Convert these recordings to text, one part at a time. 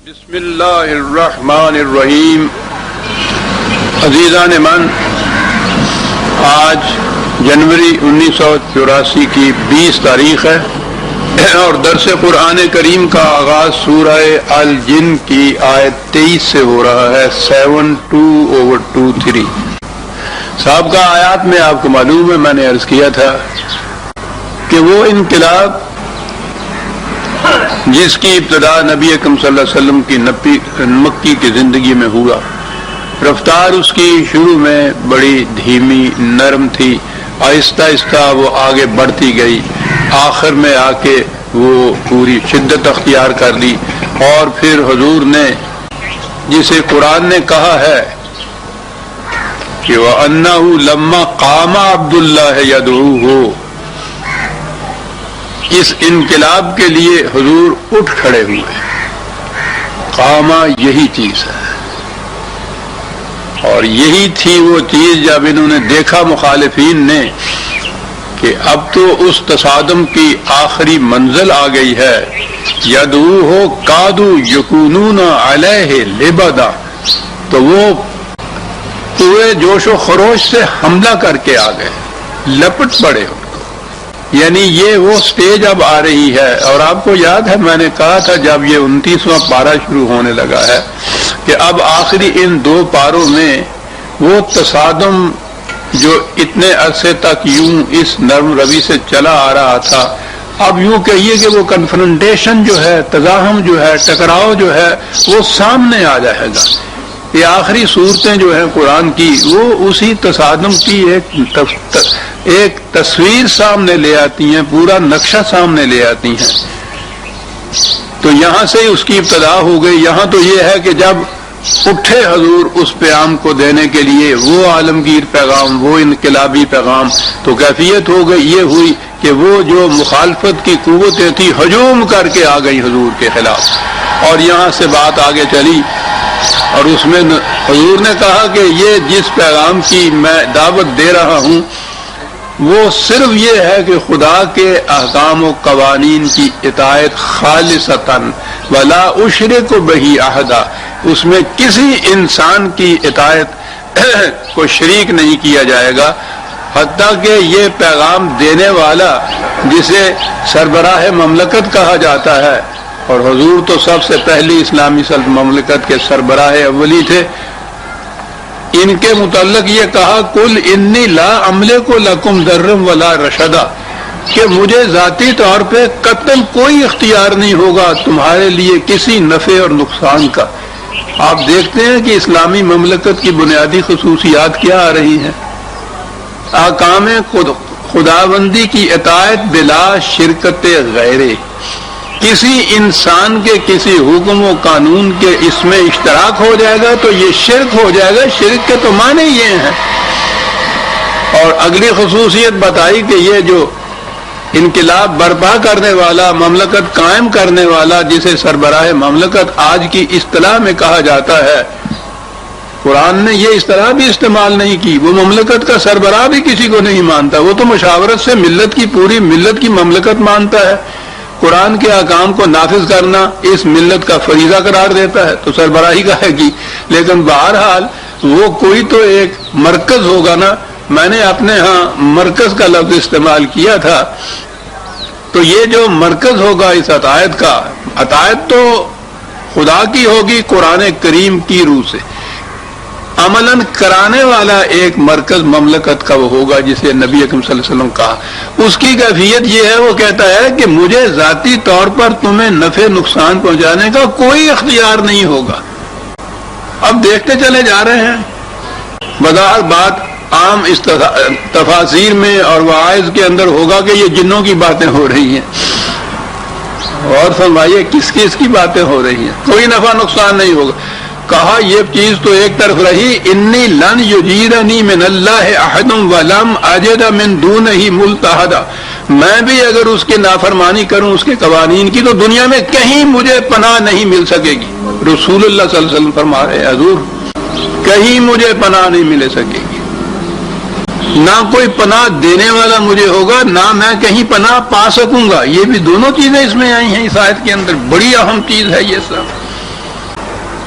بسم اللہ الرحمن الرحیم۔ عزیزان من، آج جنوری 1984 کی 20 تاریخ ہے اور درس قرآن کریم کا آغاز سورہ الجن کی آیت 23 سے ہو رہا ہے، 72/23۔ سابقہ آیات میں آپ کو معلوم ہے، میں نے عرض کیا تھا کہ وہ انقلاب جس کی ابتدا نبی اکرم صلی اللہ علیہ وسلم کی مکی کی زندگی میں ہوا، رفتار اس کی شروع میں بڑی دھیمی نرم تھی، آہستہ آہستہ وہ آگے بڑھتی گئی، آخر میں آ کے وہ پوری شدت اختیار کر لی، اور پھر حضور نے جسے قرآن نے کہا ہے کہ وَأَنَّهُ لَمَّا قَامَ عَبْدُ اللَّهِ يَدْعُوهُ، اس انقلاب کے لیے حضور اٹھ کھڑے ہوئے۔ قامہ یہی چیز ہے، اور یہی تھی وہ چیز جب انہوں نے دیکھا مخالفین نے کہ اب تو اس تصادم کی آخری منزل آ گئی ہے، یدعوہ کادوا یکونون علیہ لبدا، تو وہ پورے جوش و خروش سے حملہ کر کے آ گئے، لپٹ پڑے ان کو۔ یعنی یہ وہ سٹیج اب آ رہی ہے، اور آپ کو یاد ہے میں نے کہا تھا جب یہ 29واں پارہ شروع ہونے لگا ہے کہ اب آخری ان دو پاروں میں وہ تصادم جو اتنے عرصے تک یوں اس نرم روی سے چلا آ رہا تھا، اب یوں کہیے کہ وہ کنفرنٹیشن جو ہے، تزاحم جو ہے، ٹکراؤ جو ہے، وہ سامنے آ جائے گا۔ یہ آخری صورتیں جو ہیں قرآن کی، وہ اسی تصادم کی ایک تصویر سامنے لے آتی ہیں، پورا نقشہ سامنے لے آتی ہیں۔ تو یہاں سے اس کی ابتدا ہو گئی۔ یہاں تو یہ ہے کہ جب اٹھے حضور اس پیغام کو دینے کے لیے، وہ عالمگیر پیغام، وہ انقلابی پیغام، تو کیفیت ہو گئی یہ ہوئی کہ وہ جو مخالفت کی قوتیں تھیں ہجوم کر کے آ گئی حضور کے خلاف، اور یہاں سے بات آگے چلی، اور اس میں حضور نے کہا کہ یہ جس پیغام کی میں دعوت دے رہا ہوں وہ صرف یہ ہے کہ خدا کے احکام و قوانین کی اطاعت خالصتاً ولا اشرک بہ احدا، اس میں کسی انسان کی اطاعت کو شریک نہیں کیا جائے گا، حتیٰ کہ یہ پیغام دینے والا جسے سربراہ مملکت کہا جاتا ہے، اور حضور تو سب سے پہلی اسلامی مملکت کے سربراہ اولی تھے، ان کے متعلق یہ کہا کل انی لا املک لکم ضرا ولا رشدا، کہ مجھے ذاتی طور پہ قطعاً کوئی اختیار نہیں ہوگا تمہارے لیے کسی نفع اور نقصان کا۔ آپ دیکھتے ہیں کہ اسلامی مملکت کی بنیادی خصوصیات کیا آ رہی ہیں؟ احکام خداوندی کی اطاعت بلا شرکت غیرے، کسی انسان کے کسی حکم و قانون کے اس میں اشتراک ہو جائے گا تو یہ شرک ہو جائے گا۔ شرک کے تو معنی یہ ہیں۔ اور اگلی خصوصیت بتائی کہ یہ جو انقلاب برپا کرنے والا، مملکت قائم کرنے والا، جسے سربراہ مملکت آج کی اصطلاح میں کہا جاتا ہے، قرآن نے یہ اصطلاح بھی استعمال نہیں کی۔ وہ مملکت کا سربراہ بھی کسی کو نہیں مانتا، وہ تو مشاورت سے ملت کی پوری ملت کی مملکت مانتا ہے۔ قرآن کے احکام کو نافذ کرنا اس ملت کا فریضہ قرار دیتا ہے، تو سربراہی کا ہے کی، لیکن بہرحال وہ کوئی تو ایک مرکز ہوگا نا۔ میں نے اپنے ہاں مرکز کا لفظ استعمال کیا تھا، تو یہ جو مرکز ہوگا اس اطاعت کا، اطاعت تو خدا کی ہوگی قرآن کریم کی روح سے، عملاً کرانے والا ایک مرکز مملکت کا وہ ہوگا جسے نبی اکرم صلی اللہ علیہ وسلم کہا۔ اس کی کیفیت یہ ہے، وہ کہتا ہے کہ مجھے ذاتی طور پر تمہیں نفع نقصان پہنچانے کا کوئی اختیار نہیں ہوگا۔ اب دیکھتے چلے جا رہے ہیں، بظاہر بات عام تفاسیر میں اور واعظ کے اندر ہوگا کہ یہ جنوں کی باتیں ہو رہی ہیں، اور فرمائیے کس کی باتیں ہو رہی ہیں؟ کوئی نفع نقصان نہیں ہوگا۔ کہا یہ چیز تو ایک طرف رہی، انی لن یجیرنی من اللہ احد ولم اجد من دونہ ملتحدا، میں بھی اگر اس کی نافرمانی کروں اس کے قوانین کی تو دنیا میں کہیں مجھے پناہ نہیں مل سکے گی۔ رسول اللہ صلی اللہ علیہ وسلم فرما رہے ہیں حضور کہیں مجھے پناہ نہیں مل سکے گی، نہ کوئی پناہ دینے والا مجھے ہوگا، نہ میں کہیں پناہ پا سکوں گا۔ یہ بھی دونوں چیزیں اس میں آئی ہیں اس آیت کے اندر، بڑی اہم چیز ہے یہ سب۔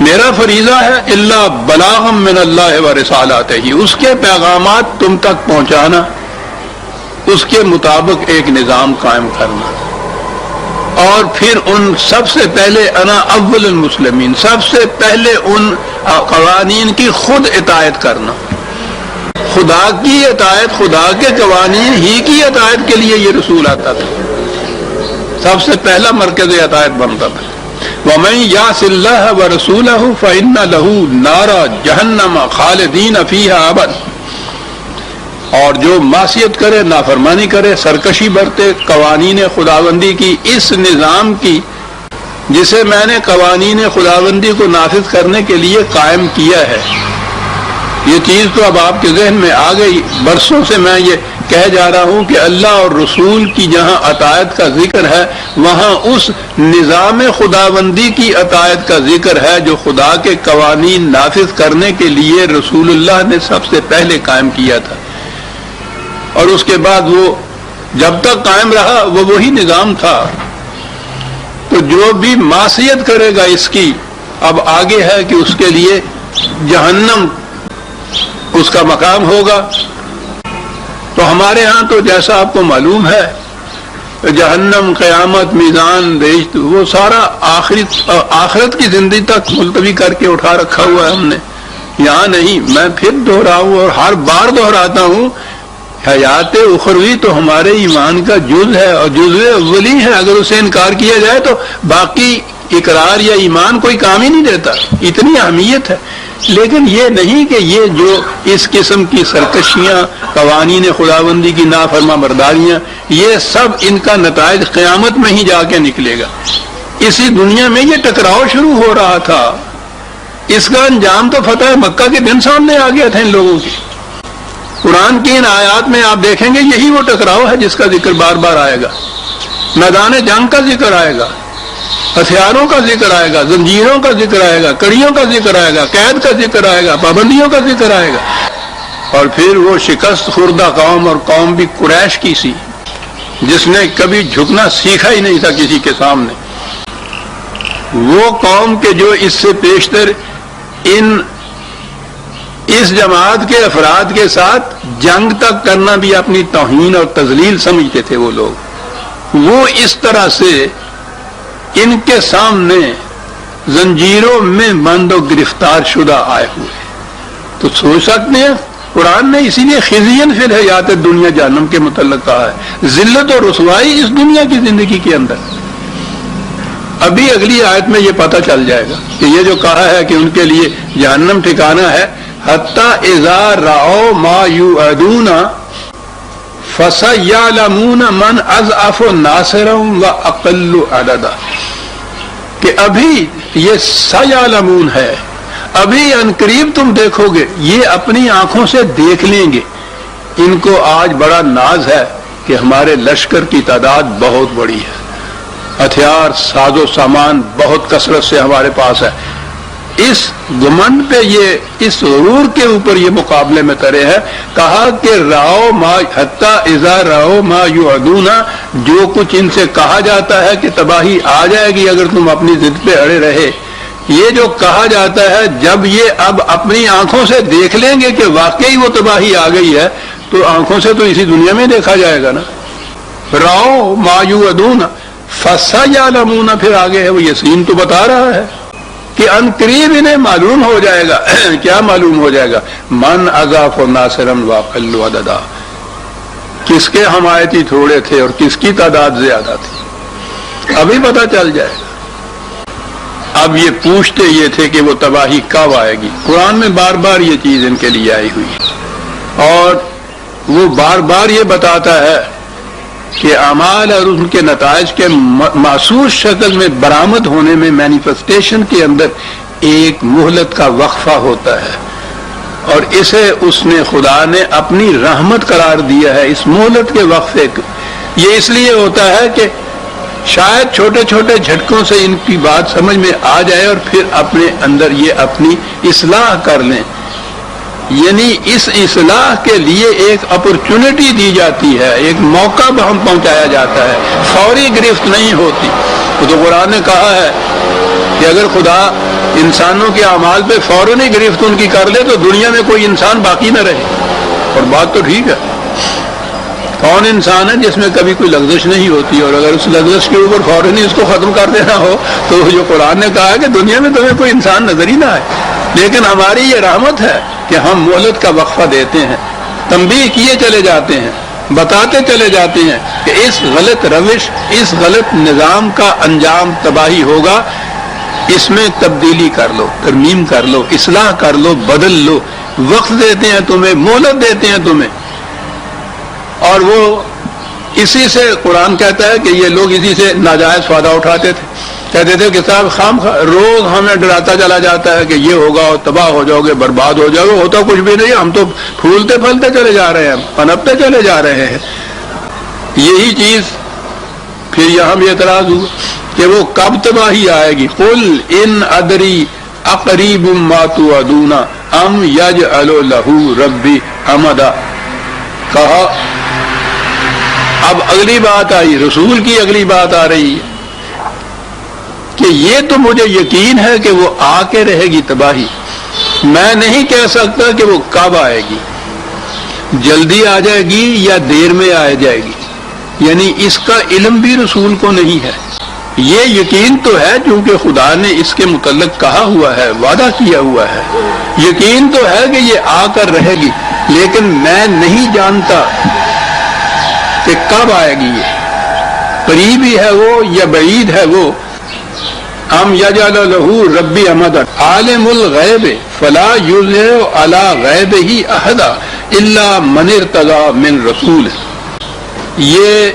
میرا فریضہ ہے الا بلاغ من اللہ و رسالاتہ، اس کے پیغامات تم تک پہنچانا، اس کے مطابق ایک نظام قائم کرنا، اور پھر ان سب سے پہلے انا اول المسلمین، سب سے پہلے ان قوانین کی خود اطاعت کرنا، خدا کی اطاعت، خدا کے قوانین ہی کی اطاعت کے لیے یہ رسول آتا تھا، سب سے پہلا مرکز اطاعت بنتا تھا۔ وَمَن يَعْصِ اللَّهَ وَرَسُولَهُ فَإِنَّ لَهُ نَارَ جَهَنَّمَ خَالِدِينَ فِيهَا أَبَدًا، اور جو معصیت کرے، نافرمانی کرے، سرکشی برتے قوانین خداوندی کی، اس نظام کی جسے میں نے قوانین خداوندی کو نافذ کرنے کے لیے قائم کیا ہے، یہ چیز تو اب آپ کے ذہن میں آ گئی۔ برسوں سے میں یہ کہہ جا رہا ہوں کہ اللہ اور رسول کی جہاں اطاعت کا ذکر ہے، وہاں اس نظام خداوندی کی اطاعت کا ذکر ہے جو خدا کے قوانین نافذ کرنے کے لیے رسول اللہ نے سب سے پہلے قائم کیا تھا، اور اس کے بعد وہ جب تک قائم رہا وہ وہی نظام تھا۔ تو جو بھی معصیت کرے گا اس کی، اب آگے ہے کہ اس کے لیے جہنم اس کا مقام ہوگا۔ تو ہمارے ہاں تو جیسا آپ کو معلوم ہے، جہنم، قیامت، میزان، بہشت، وہ سارا آخرت کی زندگی تک ملتوی کر کے اٹھا رکھا ہوا ہے ہم نے، یہاں نہیں۔ میں پھر دہراؤں اور ہر بار دہراتا ہوں، حیات اخروی تو ہمارے ایمان کا جز ہے اور جزو اولی ہے، اگر اسے انکار کیا جائے تو باقی اقرار یا ایمان کوئی کام ہی نہیں دیتا، اتنی اہمیت ہے۔ لیکن یہ نہیں کہ یہ جو اس قسم کی سرکشیاں، قوانین خداوندی کی نافرما برداریاں، یہ سب ان کا نتائج قیامت میں ہی جا کے نکلے گا۔ اسی دنیا میں یہ ٹکراؤ شروع ہو رہا تھا، اس کا انجام تو فتح مکہ کے دن سامنے آ گیا تھا ان لوگوں کی۔ قرآن کی ان آیات میں آپ دیکھیں گے یہی وہ ٹکراؤ ہے جس کا ذکر بار بار آئے گا، میدان جنگ کا ذکر آئے گا، ہتھیاروں کا ذکر آئے گا، زنجیروں کا ذکر آئے گا، کڑیوں کا ذکر آئے گا، قید کا ذکر آئے گا، پابندیوں کا ذکر آئے گا۔ اور پھر وہ شکست خوردہ قوم، اور قوم بھی قریش کی سی جس نے کبھی جھکنا سیکھا ہی نہیں تھا کسی کے سامنے، وہ قوم کے جو اس سے پیشتر اس جماعت کے افراد کے ساتھ جنگ تک کرنا بھی اپنی توہین اور تذلیل سمجھتے تھے وہ لوگ، وہ اس طرح سے ان کے سامنے زنجیروں میں بند و گرفتار شدہ آئے ہوئے۔ تو سوچ سکتے ہیں قرآن نے اسی لیے خزین فی الحیات دنیا جہنم کے متعلق کہا ہے، ذلت اور رسوائی اس دنیا کی زندگی کے اندر۔ ابھی اگلی آیت میں یہ پتہ چل جائے گا کہ یہ جو کہا ہے کہ ان کے لیے جہنم ٹھکانہ ہے، حتی اذا رأوا ما یوعدون فَسَيَعْلَمُونَ مَنْ أَضْعَفُ نَاصِرًا وَأَقَلُّ عَدَدًا، کہ ابھی یہ سَيَعْلَمُونَ ہے، ابھی انقریب تم دیکھو گے، یہ اپنی آنکھوں سے دیکھ لیں گے۔ ان کو آج بڑا ناز ہے کہ ہمارے لشکر کی تعداد بہت بڑی ہے، ہتھیار، ساز و سامان بہت کثرت سے ہمارے پاس ہے۔ اس گمنڈ پہ، یہ اس غرور کے اوپر یہ مقابلے میں ترے ہے۔ کہا کہ راؤ ما حتی اذا راؤ ما یوعدون، جو کچھ ان سے کہا جاتا ہے کہ تباہی آ جائے گی اگر تم اپنی ضد پہ اڑے رہے، یہ جو کہا جاتا ہے جب یہ اب اپنی آنکھوں سے دیکھ لیں گے کہ واقعی وہ تباہی آ گئی ہے، تو آنکھوں سے تو اسی دنیا میں دیکھا جائے گا نا۔ راؤ ما یوعدون فَسَيَعْلَمُونَ، پھر آگے ہے وہ یسین تو بتا رہا ہے کہ ان قریب انہیں معلوم ہو جائے گا۔ کیا معلوم ہو جائے گا؟ من اضعف ناصرا واقل عددا، کس کے حمایتی تھوڑے تھے اور کس کی تعداد زیادہ تھی، ابھی پتہ چل جائے گا۔ اب یہ پوچھتے یہ تھے کہ وہ تباہی کب آئے گی، قرآن میں بار بار یہ چیز ان کے لیے آئی ہوئی ہے، اور وہ بار بار یہ بتاتا ہے کہ اعمال اور ان کے نتائج کے محسوس شکل میں برآمد ہونے میں، مینیفیسٹیشن کے اندر ایک مہلت کا وقفہ ہوتا ہے، اور اسے اس نے خدا نے اپنی رحمت قرار دیا ہے اس مہلت کے وقفے کو۔ یہ اس لیے ہوتا ہے کہ شاید چھوٹے چھوٹے جھٹکوں سے ان کی بات سمجھ میں آ جائے اور پھر اپنے اندر یہ اپنی اصلاح کر لیں، یعنی اس اصلاح کے لیے ایک اپرچونٹی دی جاتی ہے، ایک موقع ہم پہنچایا جاتا ہے، فوری گرفت نہیں ہوتی۔ تو قرآن نے کہا ہے کہ اگر خدا انسانوں کے اعمال پہ فوراً ہی گرفت ان کی کر لے تو دنیا میں کوئی انسان باقی نہ رہے. اور بات تو ٹھیک ہے، کون انسان ہے جس میں کبھی کوئی لغزش نہیں ہوتی؟ اور اگر اس لغزش کے اوپر فوراً ہی اس کو ختم کر دینا ہو تو جو قرآن نے کہا کہ دنیا میں تمہیں کوئی انسان نظر ہی نہ آئے. لیکن ہماری یہ رحمت ہے کہ ہم مہلت کا وقفہ دیتے ہیں، تنبیہ کیے چلے جاتے ہیں، بتاتے چلے جاتے ہیں کہ اس غلط روش، اس غلط نظام کا انجام تباہی ہوگا، اس میں تبدیلی کر لو، ترمیم کر لو، اصلاح کر لو، بدل لو. وقت دیتے ہیں تمہیں، مہلت دیتے ہیں تمہیں. اور وہ اسی سے قرآن کہتا ہے کہ یہ لوگ اسی سے ناجائز فائدہ اٹھاتے تھے. کہتے تھے کہ صاحب خام روز ہمیں ڈراتا چلا جاتا ہے کہ یہ ہوگا اور تباہ ہو جاؤ گے، برباد ہو جاؤ گے. ہوتا کچھ بھی نہیں، ہم تو پھولتے پھلتے چلے جا رہے ہیں، پنپتے چلے جا رہے ہیں. یہی چیز پھر یہاں بھی اعتراض ہوا کہ وہ کب تباہی آئے گی. قل ان ادری اقریب ما توعدون ام یجعل لہ ربی امدا. کہا اب اگلی بات آئی، رسول کی اگلی بات آ رہی ہے کہ یہ تو مجھے یقین ہے کہ وہ آ کے رہے گی تباہی، میں نہیں کہہ سکتا کہ وہ کب آئے گی، جلدی آ جائے گی یا دیر میں آ جائے گی. یعنی اس کا علم بھی رسول کو نہیں ہے. یہ یقین تو ہے کیونکہ خدا نے اس کے متعلق کہا ہوا ہے، وعدہ کیا ہوا ہے. یقین تو ہے کہ یہ آ کر رہے گی، لیکن میں نہیں جانتا کہ کب آئے گی. یہ قریبی ہے وہ یا بعید ہے وہ. ام یجعل لہ ربی امدا عالم الغیب فلا یظہر علی غیبہ احدا الا من ارتضی من رسول. یہ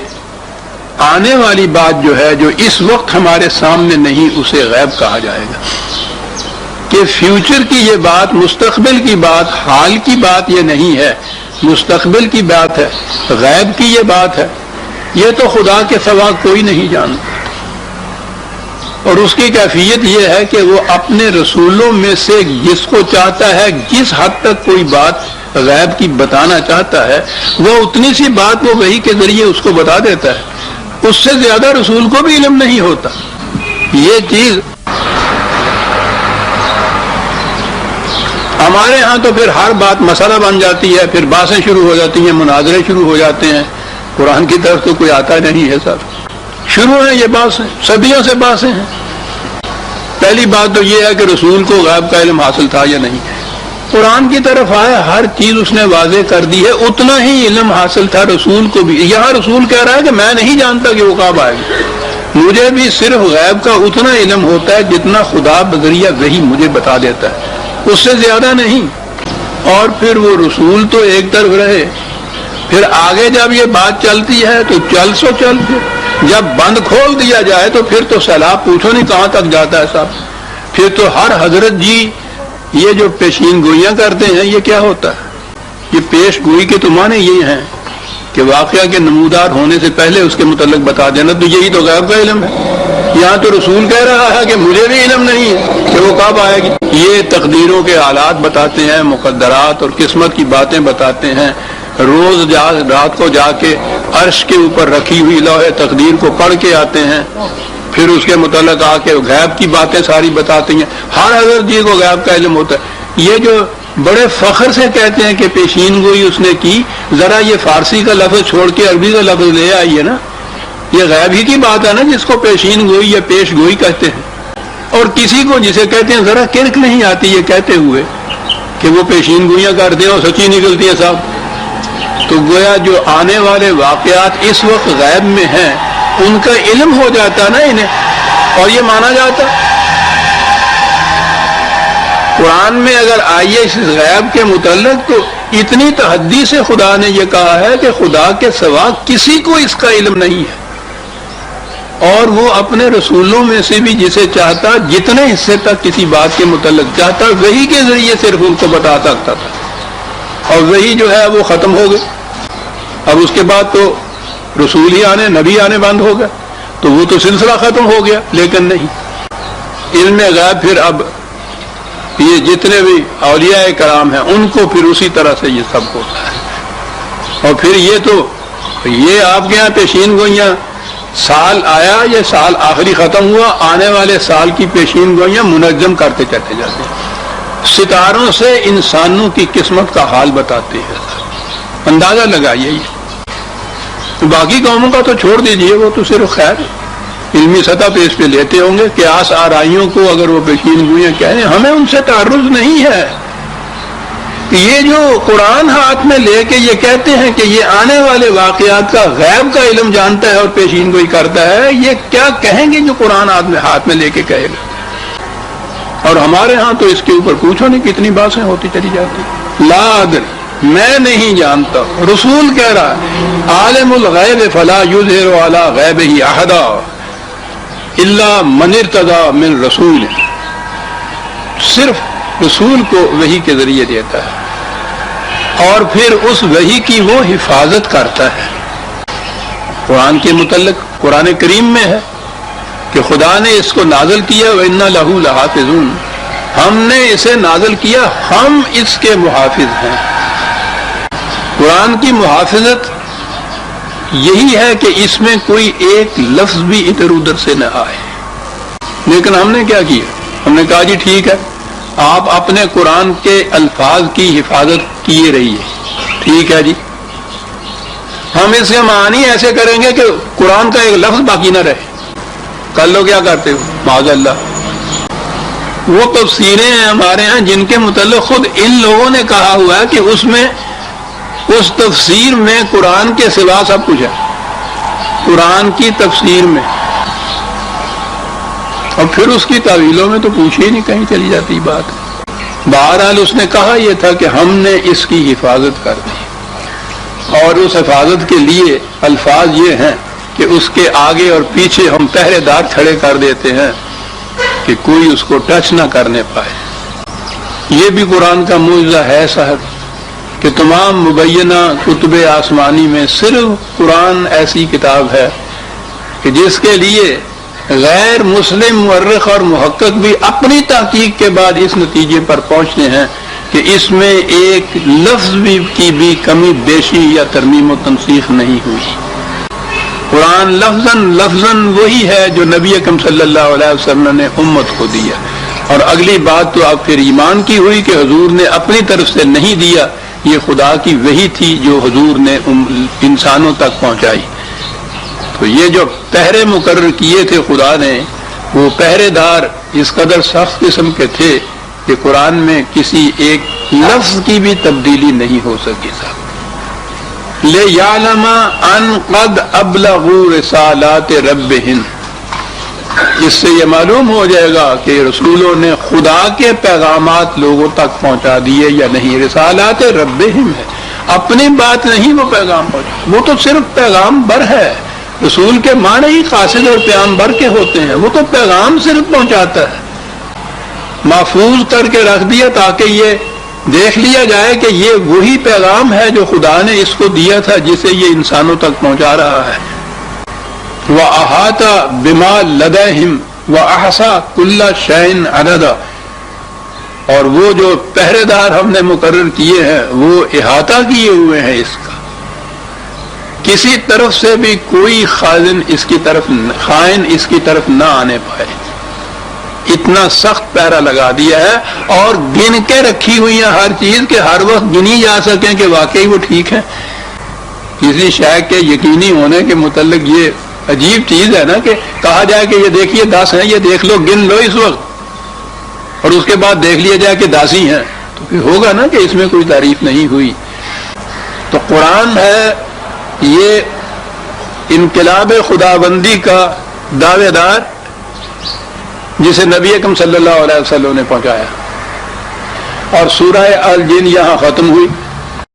آنے والی بات جو ہے، جو اس وقت ہمارے سامنے نہیں، اسے غیب کہا جائے گا. کہ فیوچر کی یہ بات، مستقبل کی بات، حال کی بات یہ نہیں ہے، مستقبل کی بات ہے، غیب کی یہ بات ہے. یہ تو خدا کے سوا کوئی نہیں جانتا. اور اس کی کیفیت یہ ہے کہ وہ اپنے رسولوں میں سے جس کو چاہتا ہے، جس حد تک کوئی بات غیب کی بتانا چاہتا ہے، وہ اتنی سی بات وہ وحی کے ذریعے اس کو بتا دیتا ہے. اس سے زیادہ رسول کو بھی علم نہیں ہوتا. یہ چیز ہمارے ہاں تو پھر ہر بات مسئلہ بن جاتی ہے، پھر باتیں شروع ہو جاتی ہیں، مناظرے شروع ہو جاتے ہیں. قرآن کی طرف تو کوئی آتا نہیں ہے. سب شروع ہیں یہ باتیں، صدیوں سے باتیں ہیں. پہلی بات تو یہ ہے کہ رسول کو غیب کا علم حاصل تھا یا نہیں. قرآن کی طرف آیا، ہر چیز اس نے واضح کر دی ہے. اتنا ہی علم حاصل تھا رسول کو بھی. یہاں رسول کہہ رہا ہے کہ میں نہیں جانتا کہ وہ کب آئے گا. مجھے بھی صرف غیب کا اتنا علم ہوتا ہے جتنا خدا بذریعہ وحی مجھے بتا دیتا ہے، اس سے زیادہ نہیں. اور پھر وہ رسول تو ایک طرف رہے، پھر آگے جب یہ بات چلتی ہے تو چل سو چل. پھر جب بند کھول دیا جائے تو پھر تو سیلاب پوچھو نہیں کہاں تک جاتا ہے صاحب. پھر تو ہر حضرت جی یہ جو پیشین گوئیاں کرتے ہیں، یہ کیا ہوتا ہے؟ یہ پیش گوئی کے تو معنی یہ ہیں کہ واقعہ کے نمودار ہونے سے پہلے اس کے متعلق بتا دینا. تو یہی تو غیب کا علم ہے. یہاں تو رسول کہہ رہا ہے کہ مجھے بھی علم نہیں ہے کہ وہ کب آئے گی. یہ تقدیروں کے حالات بتاتے ہیں، مقدرات اور قسمت کی باتیں بتاتے ہیں. روز رات کو جا کے عرش کے اوپر رکھی ہوئی لوح تقدیر کو پڑھ کے آتے ہیں، پھر اس کے متعلق آ کے غیب کی باتیں ساری بتاتی ہیں. ہر حضرت جی کو غیب کا علم ہوتا ہے. یہ جو بڑے فخر سے کہتے ہیں کہ پیشین گوئی اس نے کی، ذرا یہ فارسی کا لفظ چھوڑ کے عربی کا لفظ لے آئیے نا. یہ غیب ہی کی بات ہے نا جس کو پیشین گوئی یا پیش گوئی کہتے ہیں. اور کسی کو جسے کہتے ہیں ذرا کرک نہیں آتی یہ کہتے ہوئے کہ وہ پیشین گوئیاں کرتے ہیں اور سچی نکلتی ہیں صاحب. تو گویا جو آنے والے واقعات اس وقت غیب میں ہیں ان کا علم ہو جاتا نا انہیں، اور یہ مانا جاتا. قرآن میں اگر آئیے اس غیب کے متعلق تو اتنی تحدی سے خدا نے یہ کہا ہے کہ خدا کے سوا کسی کو اس کا علم نہیں ہے. اور وہ اپنے رسولوں میں سے بھی جسے چاہتا جتنے حصے تک کسی بات کے متعلق چاہتا وہی کے ذریعے صرف ان کو بتا سکتا تھا. اور وہی جو ہے وہ ختم ہو گئی. اب اس کے بعد تو رسول ہی آنے، نبی آنے بند ہو گئے، تو وہ تو سلسلہ ختم ہو گیا. لیکن نہیں، علم غیب پھر اب یہ جتنے بھی اولیاء کرام ہیں ان کو پھر اسی طرح سے یہ سب ہوتا ہے. اور پھر یہ تو یہ آپ کے یہاں پیشین گوئیاں سال آیا، یہ سال آخری ختم ہوا، آنے والے سال کی پیشین گوئیاں منظم کرتے چلتے جاتے ہیں، ستاروں سے انسانوں کی قسمت کا حال بتاتے ہیں، اندازہ لگائیے۔ باقی قوموں کا تو چھوڑ دیجئے، وہ تو صرف خیر علمی سطح پہ اس پہ لیتے ہوں گے کہ آس آرائیوں کو اگر وہ پیشین گوئیاں کہیں، ہمیں ان سے تعرض نہیں ہے۔ یہ جو قرآن ہاتھ میں لے کے یہ کہتے ہیں کہ یہ آنے والے واقعات کا غیب کا علم جانتا ہے اور پیشین گوئی کرتا ہے، یہ کیا کہیں گے جو قرآن ہاتھ میں لے کے کہے گا؟ اور ہمارے ہاں تو اس کے اوپر پوچھو نہیں کتنی باتیں ہوتی چلی جاتی۔ لا ادری، میں نہیں جانتا، رسول کہہ رہا ہے عالم الغیب فلا یظہر علی غیبہ احدا الا من ارتضی من رسول، صرف رسول کو وحی کے ذریعے دیتا ہے اور پھر اس وحی کی وہ حفاظت کرتا ہے۔ قرآن کے متعلق قرآن کریم میں ہے کہ خدا نے اس کو نازل کیا وَإِنَّا لَهُ لَحَافِظُونَ، ہم نے اسے نازل کیا، ہم اس کے محافظ ہیں۔ قرآن کی محافظت یہی ہے کہ اس میں کوئی ایک لفظ بھی ادھر ادھر سے نہ آئے۔ لیکن ہم نے کیا کیا؟ ہم نے کہا جی ٹھیک ہے، آپ اپنے قرآن کے الفاظ کی حفاظت کیے رہیے، ٹھیک ہے جی، ہم اس کے معنی ایسے کریں گے کہ قرآن کا ایک لفظ باقی نہ رہے۔ کل لوگ کیا کرتے ہو معاذ اللہ، وہ تفسیریں ہیں ہمارے ہاں جن کے متعلق خود ان لوگوں نے کہا ہوا ہے کہ اس تفسیر میں قرآن کے سوا سب کچھ ہے، قرآن کی تفسیر میں، اور پھر اس کی تعویلوں میں تو پوچھے ہی نہیں، کہیں چلی جاتی بات۔ بہرحال اس نے کہا یہ تھا کہ ہم نے اس کی حفاظت کر دی، اور اس حفاظت کے لیے الفاظ یہ ہیں کہ اس کے آگے اور پیچھے ہم پہرے دار کھڑے کر دیتے ہیں کہ کوئی اس کو ٹچ نہ کرنے پائے۔ یہ بھی قرآن کا معجزہ ہے صاحب کہ تمام مبینہ کتب آسمانی میں صرف قرآن ایسی کتاب ہے کہ جس کے لیے غیر مسلم مورخ اور محقق بھی اپنی تحقیق کے بعد اس نتیجے پر پہنچتے ہیں کہ اس میں ایک لفظ کی بھی کمی بیشی یا ترمیم و تنسیخ نہیں ہوئی۔ قرآن لفظاً وہی ہے جو نبی اکرم صلی اللہ علیہ وسلم نے امت کو دیا، اور اگلی بات تو اب پھر ایمان کی ہوئی کہ حضور نے اپنی طرف سے نہیں دیا، یہ خدا کی وحی تھی جو حضور نے انسانوں تک پہنچائی۔ تو یہ جو پہرے مقرر کیے تھے خدا نے، وہ پہرے دار اس قدر سخت قسم کے تھے کہ قرآن میں کسی ایک لفظ کی بھی تبدیلی نہیں ہو سکی تھا۔ لِيَعْلَمَ أَنْ قَدْ أَبْلَغُوا رِسَالَاتِ رَبِّهِمْ، اس سے یہ معلوم ہو جائے گا کہ رسولوں نے خدا کے پیغامات لوگوں تک پہنچا دیے یا نہیں۔ رسالات ربہم ہے، اپنی بات نہیں وہ پیغام پہنچا، وہ تو صرف پیغام بر ہے۔ رسول کے معنی ہی قاصد اور پیغمبر کے ہوتے ہیں، وہ تو پیغام صرف پہنچاتا ہے، محفوظ کر کے رکھ دیا تاکہ یہ دیکھ لیا جائے کہ یہ وہی پیغام ہے جو خدا نے اس کو دیا تھا جسے یہ انسانوں تک پہنچا رہا ہے۔ وَأَحَاطَ بِمَا لَدَيْهِمْ وَأَحْصَىٰ كُلَّ شَيْءٍ عَدَدًا، اور وہ جو پہرے دار ہم نے مقرر کیے ہیں وہ احاطہ کیے ہوئے ہیں اس کا، کسی طرف سے بھی کوئی خائن اس کی طرف نہ آنے پائے، اتنا سخت پیرا لگا دیا ہے، اور گن کے رکھی ہوئی ہیں ہر چیز کہ ہر وقت گنی جا سکیں کہ واقعی وہ ٹھیک ہے۔ کسی شے کے یقینی ہونے کے متعلق یہ عجیب چیز ہے نا کہ کہا جائے کہ یہ دیکھیے 10 ہیں، یہ دیکھ لو، گن لو اس وقت، اور اس کے بعد دیکھ لیا جائے کہ 10 ہی ہیں، تو پھر ہوگا نا کہ اس میں کوئی تعریف نہیں ہوئی۔ تو قرآن ہے یہ انقلاب خداوندی کا دعوے دار جسے نبی اکرم صلی اللہ علیہ وسلم نے پہنچایا، اور سورہ الجن یہاں ختم ہوئی۔